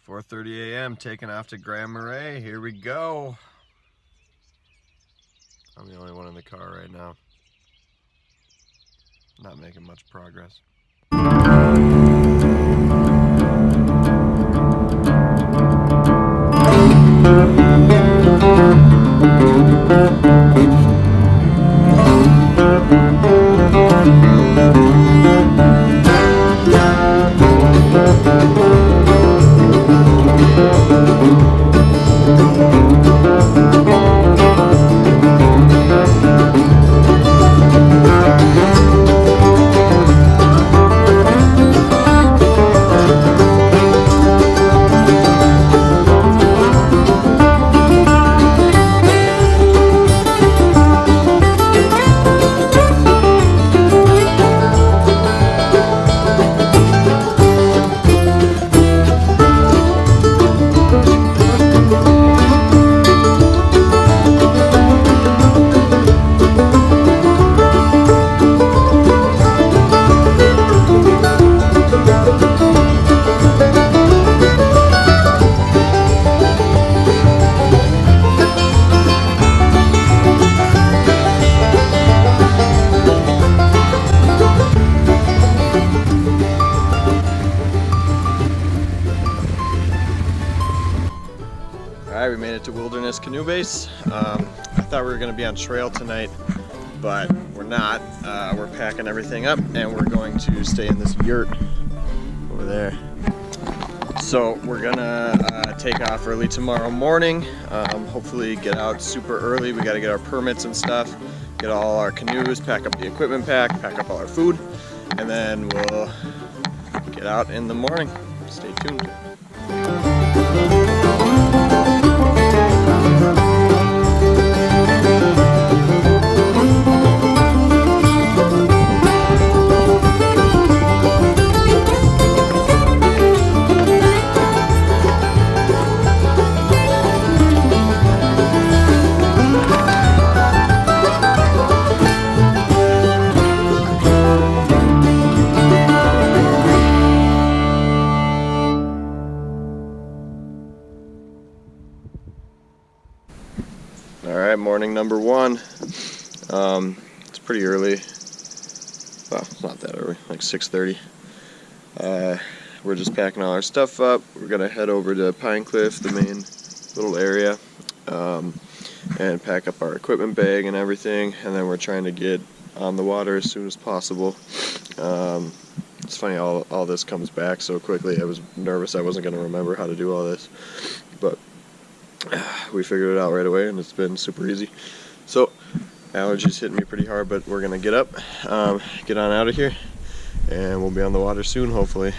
4:30 a.m. taking off to Grand Marais. Here we go. I'm the only one in the car right now. Not making much progress. Alright, we made it to Wilderness Canoe Base. I thought we were going to be on trail tonight, but we're not. We're packing everything up and we're going to stay in this yurt over there. So we're going to take off early tomorrow morning. Hopefully get out super early. We got to get our permits and stuff, get all our canoes, pack up the equipment pack up all our food, and then we'll get out in the morning. Stay tuned. Alright, morning number one. It's pretty early. Well, it's not that early, like 6:30. We're just packing all our stuff up. We're gonna head over to Pine Cliff, the main little area, and pack up our equipment bag and everything, and then we're trying to get on the water as soon as possible. It's funny, all this comes back so quickly. I was nervous I wasn't gonna remember how to do all this, but we figured it out right away and it's been super easy. So allergies hitting me pretty hard, but we're gonna get up, get on out of here, and we'll be on the water soon, hopefully.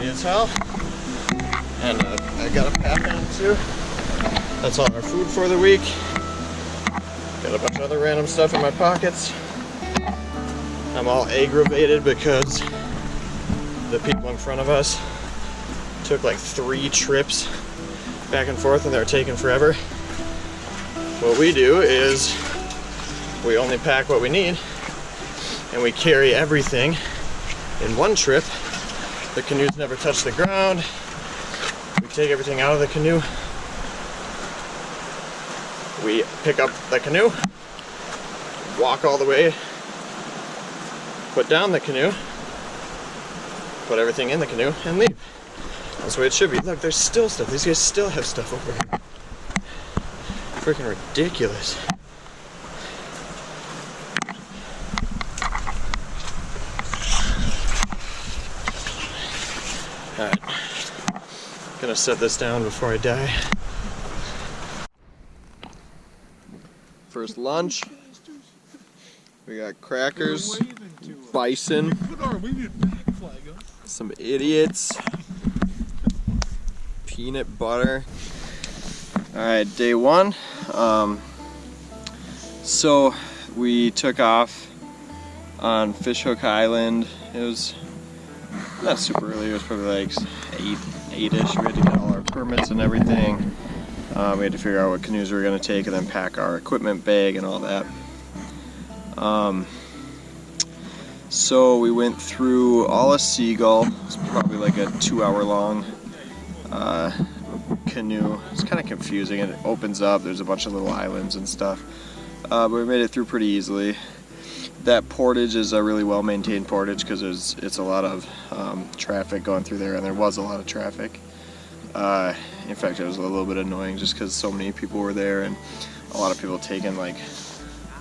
heavy as hell. And I got a pack on too. That's all our food for the week. Got a bunch of other random stuff in my pockets. I'm all aggravated because the people in front of us took like 3 trips back and forth and they're taking forever. What we do is we only pack what we need and we carry everything in one trip. The canoes never touch the ground. We take everything out of the canoe. We pick up the canoe, walk all the way, put down the canoe, put everything in the canoe, and leave. That's the way it should be. Look, there's still stuff. These guys still have stuff over here. Freaking ridiculous. Alright. Gonna set this down before I die. First lunch. We got crackers, bison, some idiots, peanut butter. Alright, day 1. So we took off on Fishhook Island. It was not super early, it was probably like 8-ish. We had to get all our permits and everything. We had to figure out what canoes we were going to take and then pack our equipment bag and all that. So we went through all of Seagull. It's probably like a 2-hour long canoe. It's kind of confusing. It opens up, there's a bunch of little islands and stuff. But we made it through pretty easily. That portage is a really well maintained portage because it's a lot of traffic going through there, and there was a lot of traffic. In fact, it was a little bit annoying just because so many people were there and a lot of people taking like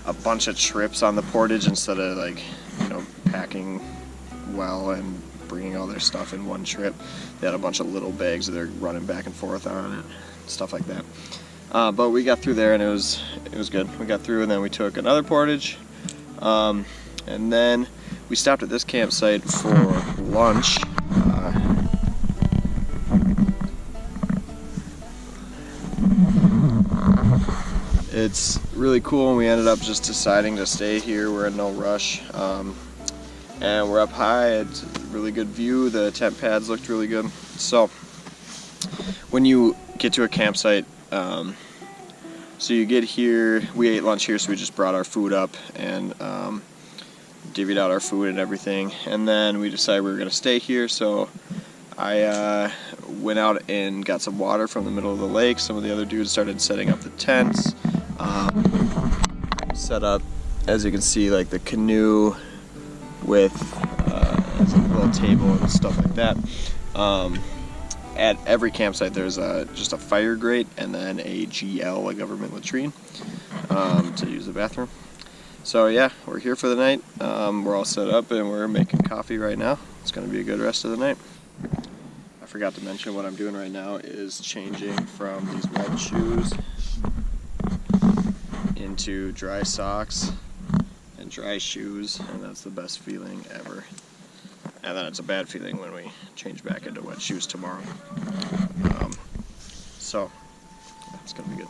a bunch of trips on the portage instead of like, you know, packing well and bringing all their stuff in one trip. They had a bunch of little bags that they're running back and forth on and stuff like that. But we got through there and it was good. We got through and then we took another portage. And then we stopped at this campsite for lunch. It's really cool, and we ended up just deciding to stay here. We're in no rush, and we're up high. It's a really good view. The tent pads looked really good. So when you get to a campsite, so you get here, we ate lunch here, so we just brought our food up and divvied out our food and everything, and then we decided we were going to stay here. So I went out and got some water from the middle of the lake. Some of the other dudes started setting up the tents. Set up, as you can see, like the canoe with a little table and stuff like that. At every campsite there's just a fire grate and then a GL, a government latrine, to use the bathroom. So yeah, we're here for the night. We're all set up and we're making coffee right now. It's going to be a good rest of the night. I forgot to mention what I'm doing right now is changing from these wet shoes into dry socks and dry shoes, and that's the best feeling ever. And then it's a bad feeling when we change back into wet shoes tomorrow. So it's gonna be good.